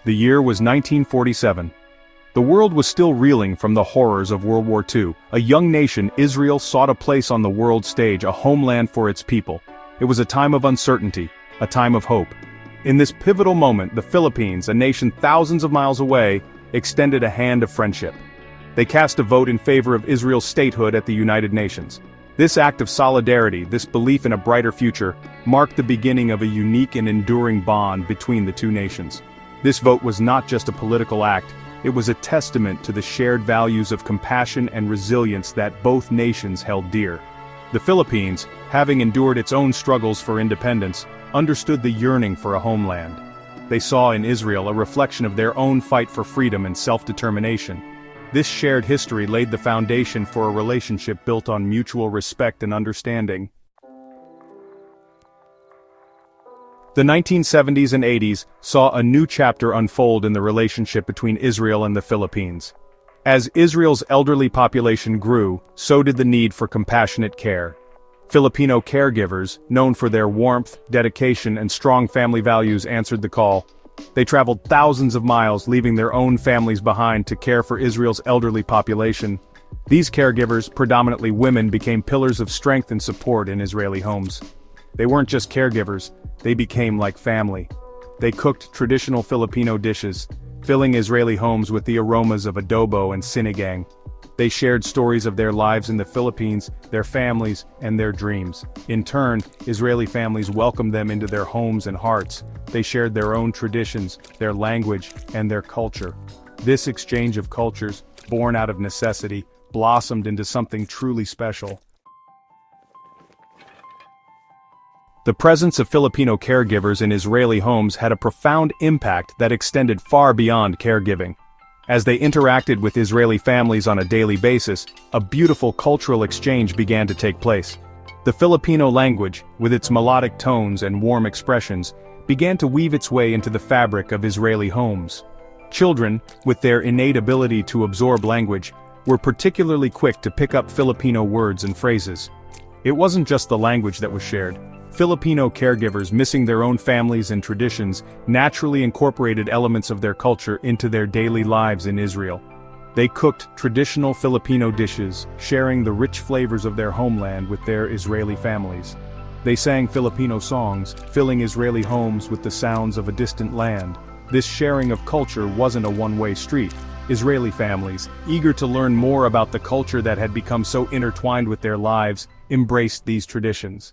The year was 1947. The world was still reeling from the horrors of World War II. A young nation, Israel, sought a place on the world stage, a homeland for its people. It was a time of uncertainty, a time of hope. In this pivotal moment, the Philippines, a nation thousands of miles away, extended a hand of friendship. They cast a vote in favor of Israel's statehood at the United Nations. This act of solidarity, this belief in a brighter future, marked the beginning of a unique and enduring bond between the two nations. This vote was not just a political act, it was a testament to the shared values of compassion and resilience that both nations held dear. The Philippines, having endured its own struggles for independence, understood the yearning for a homeland. They saw in Israel a reflection of their own fight for freedom and self-determination. This shared history laid the foundation for a relationship built on mutual respect and understanding. The 1970s and 80s saw a new chapter unfold in the relationship between Israel and the Philippines. As Israel's elderly population grew, so did the need for compassionate care. Filipino caregivers, known for their warmth, dedication, and strong family values, answered the call. They traveled thousands of miles, leaving their own families behind to care for Israel's elderly population. These caregivers, predominantly women, became pillars of strength and support in Israeli homes. They weren't just caregivers, they became like family. They cooked traditional Filipino dishes, filling Israeli homes with the aromas of adobo and sinigang. They shared stories of their lives in the Philippines, their families, and their dreams. In turn, Israeli families welcomed them into their homes and hearts. They shared their own traditions, their language, and their culture. This exchange of cultures, born out of necessity, blossomed into something truly special. The presence of Filipino caregivers in Israeli homes had a profound impact that extended far beyond caregiving. As they interacted with Israeli families on a daily basis, a beautiful cultural exchange began to take place. The Filipino language, with its melodic tones and warm expressions, began to weave its way into the fabric of Israeli homes. Children, with their innate ability to absorb language, were particularly quick to pick up Filipino words and phrases. It wasn't just the language that was shared. Filipino caregivers, missing their own families and traditions, naturally incorporated elements of their culture into their daily lives in Israel. They cooked traditional Filipino dishes, sharing the rich flavors of their homeland with their Israeli families. They sang Filipino songs, filling Israeli homes with the sounds of a distant land. This sharing of culture wasn't a one-way street. Israeli families, eager to learn more about the culture that had become so intertwined with their lives, embraced these traditions.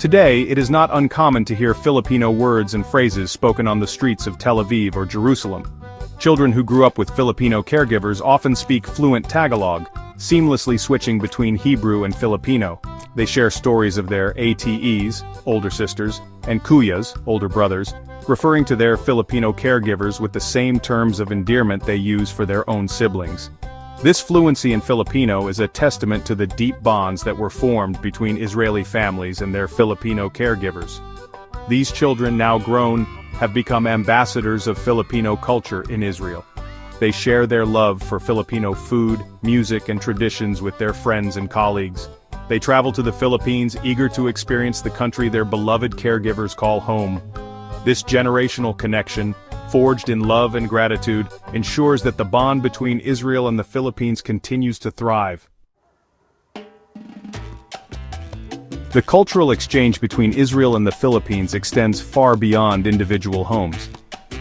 Today, it is not uncommon to hear Filipino words and phrases spoken on the streets of Tel Aviv or Jerusalem. Children who grew up with Filipino caregivers often speak fluent Tagalog, seamlessly switching between Hebrew and Filipino. They share stories of their ATEs, older sisters, and Kuyas, older brothers, referring to their Filipino caregivers with the same terms of endearment they use for their own siblings. This fluency in Filipino is a testament to the deep bonds that were formed between Israeli families and their Filipino caregivers. These children, now grown, have become ambassadors of Filipino culture in Israel. They share their love for Filipino food, music, and traditions with their friends and colleagues. They travel to the Philippines, eager to experience the country their beloved caregivers call home. This generational connection, forged in love and gratitude, ensures that the bond between Israel and the Philippines continues to thrive. The cultural exchange between Israel and the Philippines extends far beyond individual homes.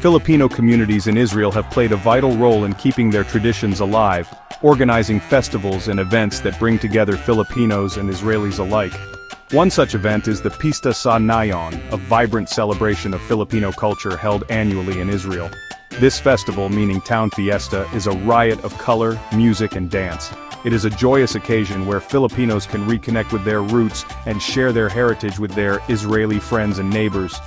Filipino communities in Israel have played a vital role in keeping their traditions alive, organizing festivals and events that bring together Filipinos and Israelis alike. One such event is the Pista sa Nayon, a vibrant celebration of Filipino culture held annually in Israel. This festival, meaning town fiesta, is a riot of color, music, and dance. It is a joyous occasion where Filipinos can reconnect with their roots and share their heritage with their Israeli friends and neighbors.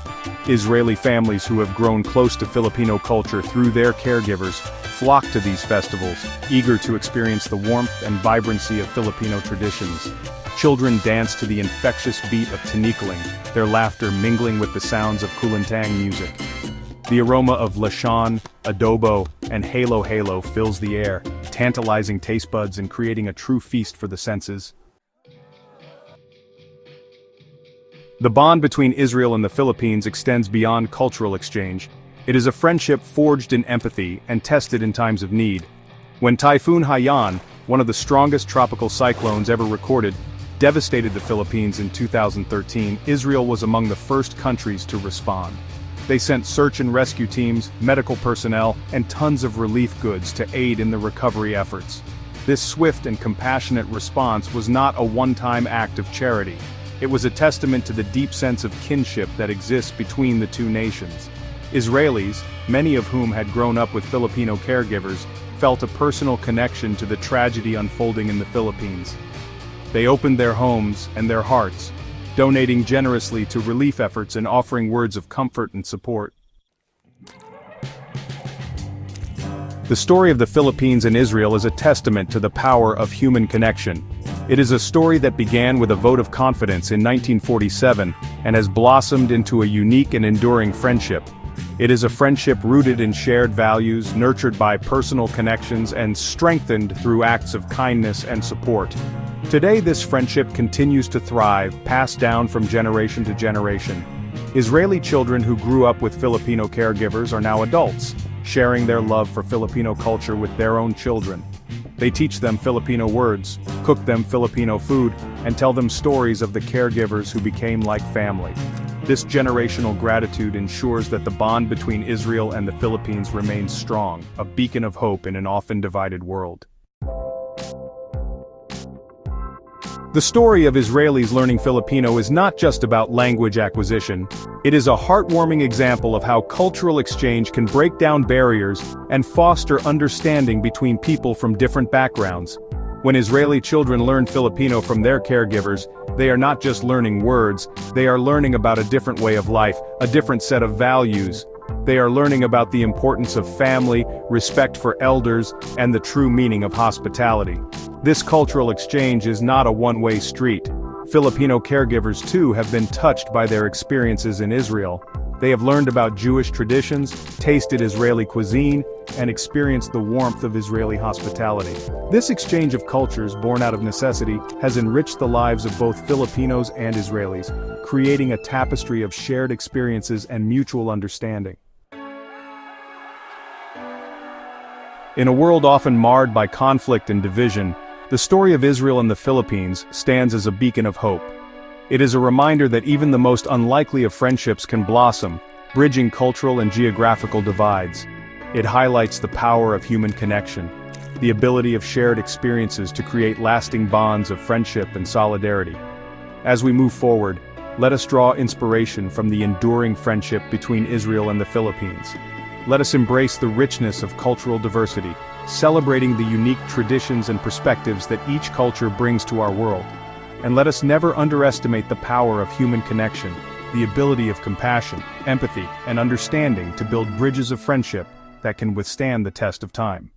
Israeli families who have grown close to Filipino culture through their caregivers flock to these festivals, eager to experience the warmth and vibrancy of Filipino traditions. Children dance to the infectious beat of tinikaling, their laughter mingling with the sounds of kulintang music. The aroma of lechon, adobo, and halo fills the air, tantalizing taste buds and creating a true feast for the senses. The bond between Israel and the Philippines extends beyond cultural exchange. It is a friendship forged in empathy and tested in times of need. When Typhoon Haiyan, one of the strongest tropical cyclones ever recorded, devastated the Philippines in 2013, Israel was among the first countries to respond. They sent search and rescue teams, medical personnel, and tons of relief goods to aid in the recovery efforts. This swift and compassionate response was not a one-time act of charity. It was a testament to the deep sense of kinship that exists between the two nations. Israelis, many of whom had grown up with Filipino caregivers, felt a personal connection to the tragedy unfolding in the Philippines. They opened their homes and their hearts, donating generously to relief efforts and offering words of comfort and support. The story of the Philippines and Israel is a testament to the power of human connection. It is a story that began with a vote of confidence in 1947 and has blossomed into a unique and enduring friendship. It is a friendship rooted in shared values, nurtured by personal connections, and strengthened through acts of kindness and support. Today, this friendship continues to thrive, passed down from generation to generation. Israeli children who grew up with Filipino caregivers are now adults, sharing their love for Filipino culture with their own children. They teach them Filipino words, cook them Filipino food, and tell them stories of the caregivers who became like family. This generational gratitude ensures that the bond between Israel and the Philippines remains strong, a beacon of hope in an often divided world. The story of Israelis learning Filipino is not just about language acquisition. It is a heartwarming example of how cultural exchange can break down barriers and foster understanding between people from different backgrounds. When Israeli children learn Filipino from their caregivers, they are not just learning words, they are learning about a different way of life, a different set of values. They are learning about the importance of family, respect for elders, and the true meaning of hospitality. This cultural exchange is not a one-way street. Filipino caregivers too have been touched by their experiences in Israel. They have learned about Jewish traditions, tasted Israeli cuisine, and experienced the warmth of Israeli hospitality. This exchange of cultures, born out of necessity, has enriched the lives of both Filipinos and Israelis, creating a tapestry of shared experiences and mutual understanding. In a world often marred by conflict and division, the story of Israel and the Philippines stands as a beacon of hope. It is a reminder that even the most unlikely of friendships can blossom, bridging cultural and geographical divides. It highlights the power of human connection, the ability of shared experiences to create lasting bonds of friendship and solidarity. As we move forward, let us draw inspiration from the enduring friendship between Israel and the Philippines. Let us embrace the richness of cultural diversity, celebrating the unique traditions and perspectives that each culture brings to our world. And let us never underestimate the power of human connection, the ability of compassion, empathy, and understanding to build bridges of friendship that can withstand the test of time.